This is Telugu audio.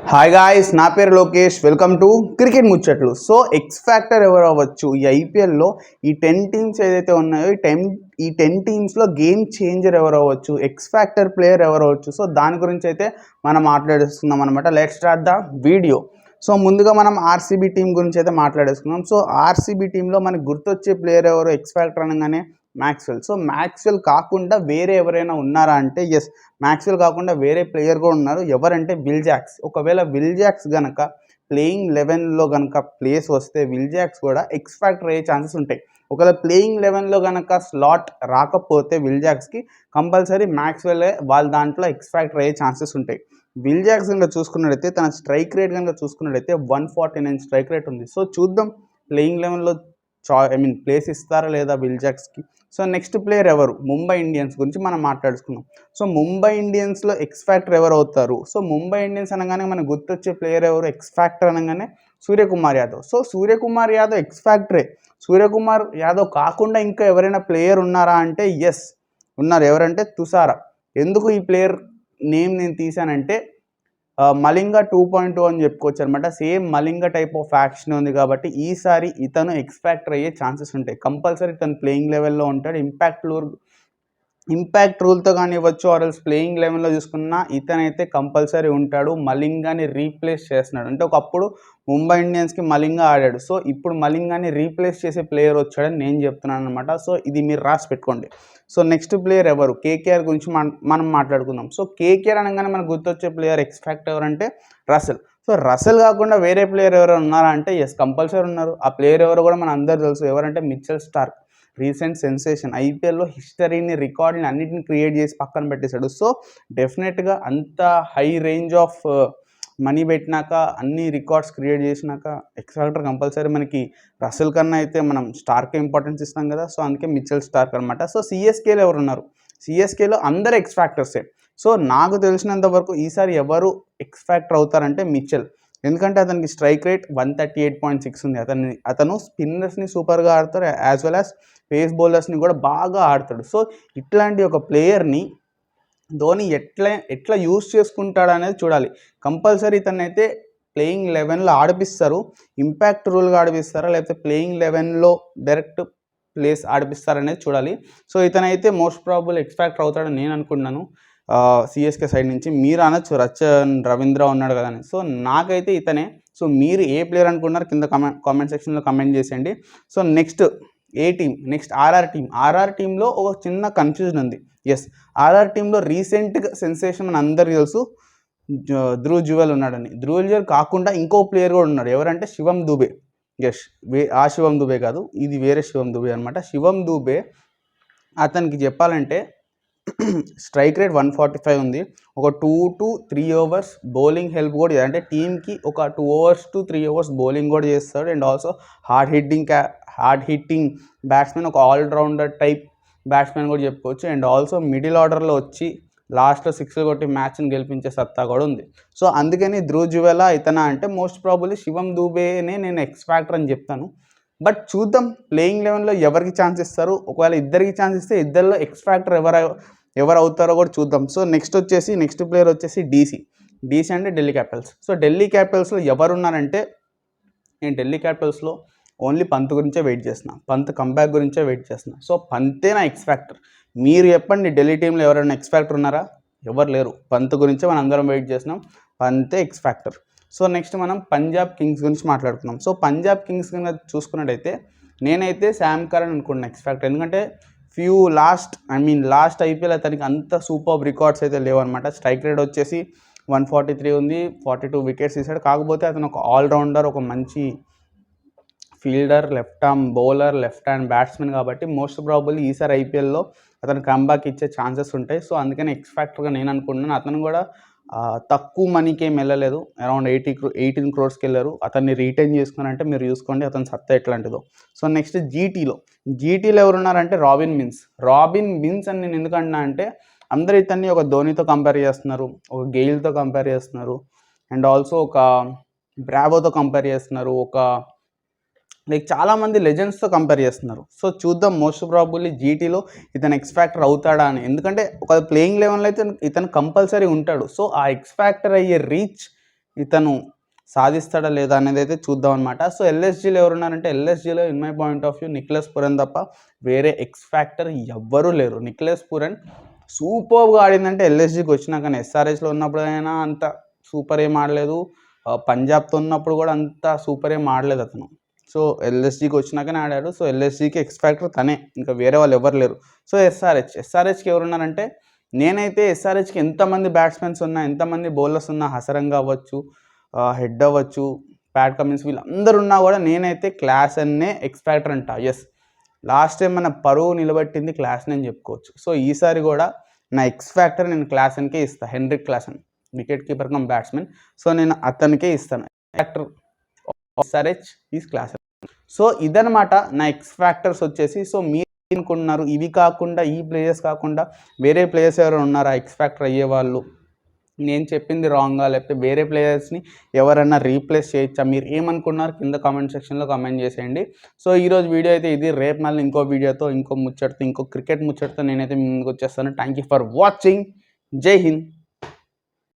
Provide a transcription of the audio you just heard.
హాయ్ గాయ్స్, నా పేరు లోకేష్. వెల్కమ్ టు క్రికెట్ ముచ్చట్లు. సో ఎక్స్ ఫ్యాక్టర్ ఎవరు అవ్వచ్చు ఈ ఐపీఎల్లో? ఈ 10 టీమ్స్ ఏదైతే ఉన్నాయో ఈ టెన్ టీమ్స్లో గేమ్ చేంజర్ ఎవరు అవ్వచ్చు, ఎక్స్ ఫ్యాక్టర్ ప్లేయర్ ఎవరు అవ్వచ్చు? సో దాని గురించి అయితే మనం మాట్లాడేసుకుందాం అనమాట. Let's start the video. So ముందుగా మనం ఆర్సీబీ టీం గురించి అయితే మాట్లాడేసుకుందాం. సో ఆర్సీబీ టీంలో మనకు గుర్తొచ్చే ప్లేయర్ ఎవరు ఎక్స్ ఫ్యాక్టర్ అనగానే మ్యాక్స్వెల్. సో మ్యాక్స్వెల్ కాకుండా వేరే ఎవరైనా ఉన్నారా అంటే ఎస్, మ్యాక్స్వెల్ కాకుండా వేరే ప్లేయర్ కూడా ఉన్నారు. ఎవరంటే విల్ జాక్స్. ఒకవేళ విల్ జాక్స్ కనుక ప్లేయింగ్ 11లో కనుక ప్లేస్ వస్తే విల్ జాక్స్ కూడా ఎక్స్ ఫ్యాక్టర్ అయ్యే ఛాన్సెస్ ఉంటాయి. ఒకవేళ ప్లేయింగ్ 11లో కనుక స్లాట్ రాకపోతే విల్ జాక్స్కి కంపల్సరీ మ్యాక్స్వెల్ వాళ్ళ దాంట్లో ఎక్స్ ఫ్యాక్టర్ అయ్యే ఛాన్సెస్ ఉంటాయి. విల్ జాక్స్ కనుక చూసుకున్నట్టయితే తన స్ట్రైక్ రేట్ కనుక చూసుకున్నట్టయితే 149 స్ట్రైక్ రేట్ ఉంది. సో చూద్దాం ప్లేయింగ్ 11లో ప్లేస్ ఇస్తారా లేదా విల్ జాక్స్కి. సో నెక్స్ట్ ప్లేయర్ ఎవరు? ముంబై ఇండియన్స్ గురించి మనం మాట్లాడుకున్నాం. సో ముంబై ఇండియన్స్లో ఎక్స్ ఫ్యాక్టర్ ఎవరు అవుతారు? సో ముంబై ఇండియన్స్ అనగానే మనకు గుర్తొచ్చే ప్లేయర్ ఎవరు? ఎక్స్ ఫ్యాక్టర్ అనగానే సూర్యకుమార్ యాదవ్. సో సూర్యకుమార్ యాదవ్ ఎక్స్ ఫ్యాక్టరే. సూర్యకుమార్ యాదవ్ కాకుండా ఇంకా ఎవరైనా ప్లేయర్ ఉన్నారా అంటే ఎస్ ఉన్నారు. ఎవరంటే తుషారా. ఎందుకు ఈ ప్లేయర్ నేమ్ నేను తీసానంటే మలింగ 2.2 అని చెప్పుకోవచ్చు అనమాట. Same Malinga type of action ఉంది కాబట్టి ఈసారి ఇతను ఎక్స్ ఫ్యాక్టర్ అయ్యే ఛాన్సెస్ ఉంటాయి. కంపల్సరీ ఇతను ప్లేయింగ్ లెవెల్లో ఉంటాడు. ఇంపాక్ట్ రూల్తో కానీ ఇవ్వచ్చు, ఆర్ఎల్స్ ప్లేయింగ్ లెవెన్లో చూసుకున్నా ఇతనైతే కంపల్సరీ ఉంటాడు. మలింగాని రీప్లేస్ చేస్తున్నాడు. అంటే ఒకప్పుడు ముంబై ఇండియన్స్కి మలింగ ఆడాడు. సో ఇప్పుడు మలింగాని రీప్లేస్ చేసే ప్లేయర్ వచ్చాడని నేను చెప్తున్నాను అనమాట. సో ఇది మీరు రాసి పెట్టుకోండి. సో నెక్స్ట్ ప్లేయర్ ఎవరు? కేకేఆర్ గురించి మనం మాట్లాడుకుందాం. సో కేకేఆర్ అనగానే మనకు గుర్తొచ్చే ప్లేయర్ ఎక్స్ ఫ్యాక్టర్ ఎవరంటే రసెల్. సో రసెల్ కాకుండా వేరే ప్లేయర్ ఎవరు ఉన్నారా అంటే ఎస్ కంపల్సరీ ఉన్నారు. ఆ ప్లేయర్ ఎవరు కూడా మన అందరు తెలుసు. ఎవరంటే మిచెల్ స్టార్క్. రీసెంట్ సెన్సేషన్, ఐపీఎల్లో హిస్టరీని రికార్డ్ని అన్నిటిని క్రియేట్ చేసి పక్కన పెట్టేశాడు. సో డెఫినెట్గా అంత హై రేంజ్ ఆఫ్ మనీ పెట్టినాక అన్ని రికార్డ్స్ క్రియేట్ చేసినాక ఎక్స్ ఫ్యాక్టర్ కంపల్సరీ మనకి రసెల్ కన్నా అయితే మనం స్టార్కే ఇంపార్టెన్స్ ఇస్తాం కదా. సో అందుకే మిచెల్ స్టార్క్ అనమాట. సో సిఎస్కేలో ఎవరు ఉన్నారు? సిఎస్కేలో అందరు ఎక్స్ ఫ్యాక్టర్సే. సో నాకు తెలిసినంత వరకు ఈసారి ఎవరు ఎక్స్ ఫ్యాక్టర్ అవుతారంటే మిచెల్. ఎందుకంటే అతనికి స్ట్రైక్ రేట్ 138.6 ఉంది. అతను స్పిన్నర్స్ని సూపర్గా ఆడతారు, యాజ్ వెల్ యాజ్ పేస్ బౌలర్స్ని కూడా బాగా ఆడతాడు. సో ఇట్లాంటి ఒక ప్లేయర్ని ధోని ఎట్లా యూజ్ చేసుకుంటాడు అనేది చూడాలి. కంపల్సరీ ఇతన్ని అయితే ప్లేయింగ్ 11లో ఆడిపిస్తారు. ఇంపాక్ట్ రూల్గా ఆడిపిస్తారా లేకపోతే ప్లేయింగ్ 11లో డైరెక్ట్ ప్లేస్ ఆడిపిస్తారనేది చూడాలి. సో ఇతనైతే మోస్ట్ ప్రాబుల్ ఎక్స్ ఫ్యాక్టర్ అవుతాడని నేను అనుకుంటున్నాను. సిఎస్కే సైడ్ నుంచి మీరు అనొచ్చు రచన్ రవీంద్ర ఉన్నాడు కదా అని. సో నాకైతే ఇతనే. సో మీరు ఏ ప్లేయర్ అనుకున్నారు కింద కామెంట్ సెక్షన్లో కమెంట్ చేసేయండి. సో నెక్స్ట్ ఏ టీం? నెక్స్ట్ ఆర్ఆర్ టీంలో ఒక చిన్న కన్ఫ్యూజన్ ఉంది. ఎస్, ఆర్ఆర్ టీంలో రీసెంట్గా సెన్సేషన్ మన అందరికీ తెలుసు, ధ్రువ్ జువెల్ ఉన్నాడని. ధ్రువ్ జువెల్ కాకుండా ఇంకో ప్లేయర్ కూడా ఉన్నాడు. ఎవరంటే శివం దుబే. ఎస్, ఆ శివం దుబే కాదు, ఇది వేరే శివం దుబే అనమాట. శివం దుబే అతనికి చెప్పాలంటే స్ట్రైక్ రేట్ 145 ఉంది. ఒక 2 to 3 ఓవర్స్ బౌలింగ్ హెల్ప్ కూడా అంటే టీమ్కి ఒక 2 hours to 3 hours బౌలింగ్ కూడా చేస్తాడు. And also hard hitting batsmen, ఒక ఆల్రౌండర్ టైప్ బ్యాట్స్మెన్ కూడా చెప్పుకోవచ్చు. అండ్ ఆల్సో మిడిల్ ఆర్డర్లో వచ్చి లాస్ట్లో 6 కొట్టి మ్యాచ్ని గెలిపించే సత్తా కూడా ఉంది. సో అందుకని ధ్రువ్ జువెలా ఇతనా అంటే మోస్ట్ ప్రాబబ్లీ శివం దుబేనే నేను ఎక్స్ ఫ్యాక్టర్ అని చెప్తాను. బట్ చూద్దాం ప్లేయింగ్ 11లో ఎవరికి ఛాన్స్ ఇస్తారు. ఒకవేళ ఇద్దరికి ఛాన్స్ ఇస్తే ఇద్దరిలో ఎక్స్ ఫ్యాక్టర్ ఎవరు అవుతారో కూడా చూద్దాం. సో నెక్స్ట్ ప్లేయర్ వచ్చేసి డీసీ అంటే ఢిల్లీ క్యాపిటల్స్. సో ఢిల్లీ క్యాపిటల్స్లో ఎవరున్నారంటే నేను ఢిల్లీ క్యాపిటల్స్లో ఓన్లీ పంత్ గురించే వెయిట్ చేస్తున్నా. పంత్ కంబ్యాక్ గురించే వెయిట్ చేస్తున్నా. సో పంతే నా ఎక్స్ ఫ్యాక్టర్. మీరు చెప్పండి, ఢిల్లీ టీంలో ఎవరైనా ఎక్స్ ఫ్యాక్టర్ ఉన్నారా? ఎవరు లేరు. పంత్ గురించే మనం అందరం వెయిట్ చేస్తున్నాం. పంతే ఎక్స్ ఫ్యాక్టర్. సో నెక్స్ట్ మనం పంజాబ్ కింగ్స్ గురించి మాట్లాడుకుందాం. సో పంజాబ్ కింగ్స్ కనుక చూసుకున్నట్టయితే నేనైతే శామ్ కరణ్ అనుకుంటున్నాను ఎక్స్ ఫ్యాక్టర్. ఎందుకంటే లాస్ట్ ఐపీఎల్ అతనికి అంత సూపర్ రికార్డ్స్ అయితే లేవన్నమాట. స్ట్రైక్ రేట్ వచ్చేసి 143 ఉంది, 42 వికెట్స్ తీసాడు. కాకపోతే అతను ఒక ఆల్రౌండర్, ఒక మంచి fielder, left arm bowler, left hand batsmen కాబట్టి మోస్ట్ ప్రాబబ్లీ ఈసారి ఐపీఎల్లో అతను కంబ్యాక్ ఇచ్చే ఛాన్సెస్ ఉంటాయి. సో అందుకని ఎక్స్ ఫ్యాక్టర్గా నేను అనుకుంటున్నాను. అతను కూడా తక్కువ మనీకి ఏం వెళ్ళలేదు, అరౌండ్ 18 crores వెళ్ళారు. అతన్ని రీటైన్ చేసుకున్నారంటే మీరు చూసుకోండి అతని సత్తా ఎట్లాంటిదో. సో నెక్స్ట్ జీటీలో ఎవరున్నారంటే రాబిన్ మిన్స్ అని నేను ఎందుకంటున్నా అంటే అందరు ఇతన్ని ఒక ధోనితో కంపేర్ చేస్తున్నారు, ఒక గెయిల్తో కంపేర్ చేస్తున్నారు, అండ్ ఆల్సో ఒక బ్రావోతో కంపేర్ చేస్తున్నారు, ఒక చాలామంది లెజెండ్స్తో కంపేర్ చేస్తున్నారు. సో చూద్దాం మోస్ట్ ప్రాబబ్లీ జీటీలో ఇతను ఎక్స్ ఫ్యాక్టర్ అవుతాడా అని. ఎందుకంటే ఒక ప్లేయింగ్ లెవెన్లో అయితే ఇతను కంపల్సరీ ఉంటాడు. సో ఆ ఎక్స్ ఫ్యాక్టర్ అయ్యే రీచ్ ఇతను సాధిస్తాడా లేదా అనేది అయితే చూద్దాం అనమాట. సో ఎల్ఎస్జీలో ఎవరున్నారంటే ఎల్ఎస్జీలో in my point of view Nicholas Pooran తప్ప వేరే ఎక్స్ ఫ్యాక్టర్ ఎవ్వరూ లేరు. నిక్లెస్ పురన్ సూపర్గా ఆడిందంటే ఎల్ఎస్జీకి వచ్చినా, కానీ ఎస్ఆర్హెచ్లో ఉన్నప్పుడైనా అంత సూపర్ ఏం ఆడలేదు. పంజాబ్తో ఉన్నప్పుడు కూడా అంత సూపర్ ఏం ఆడలేదు అతను. సో ఎల్ఎస్జీకి వచ్చినాకనే ఆడాడు. సో ఎల్ఎస్జీకి ఎక్స్ ఫ్యాక్టర్ తనే, ఇంకా వేరే వాళ్ళు ఎవరు లేరు. సో ఎస్ఆర్హెచ్కి ఎవరున్నారంటే నేనైతే ఎస్ఆర్హెచ్కి ఎంతమంది బ్యాట్స్మెన్స్ ఉన్నా, ఎంతమంది బౌలర్స్ ఉన్నా, హసరంగా అవ్వచ్చు, హెడ్ అవ్వచ్చు, ప్యాట్ కమిన్స్ వీళ్ళందరూ ఉన్నా కూడా నేనైతే క్లాసెన్నే ఎక్స్ ఫ్యాక్టర్ అంట. ఎస్, లాస్ట్ టైం మన పరువు నిలబెట్టింది క్లాసెన్ అని చెప్పుకోవచ్చు. సో ఈసారి కూడా నా ఎక్స్ ఫ్యాక్టర్ నేను క్లాసెన్కే ఇస్తాను. Heinrich Klaasen wicket keeper cum batsmen. So నేను అతనికే ఇస్తాను. Factor SRH is Klaasen. So ఇదనమాట నా ఎక్స్ ఫ్యాక్టర్స్ వచ్చేసి. సో మీరు అనుకుంటున్నారు ఇవి కాకుండా, ఈ ప్లేయర్స్ కాకుండా వేరే ప్లేయర్స్ ఎవరు ఉన్నారా ఎక్స్ ఫ్యాక్టర్ అయ్యేవాళ్ళు, నేను చెప్పింది రాంగా, లేకపోతే వేరే ప్లేయర్స్ని ఎవరైనా రీప్లేస్ చేయొచ్చా, మీరు ఏమనుకున్నారు కింద కామెంట్ సెక్షన్లో కామెంట్ చేసేయండి. సో ఈరోజు వీడియో అయితే ఇది. రేపు మళ్ళీ ఇంకో వీడియోతో, ఇంకో ముచ్చటతో, ఇంకో క్రికెట్ ముచ్చటతో నేనైతే ముందుకు వచ్చేస్తాను. Thank you for watching. జై హింద్.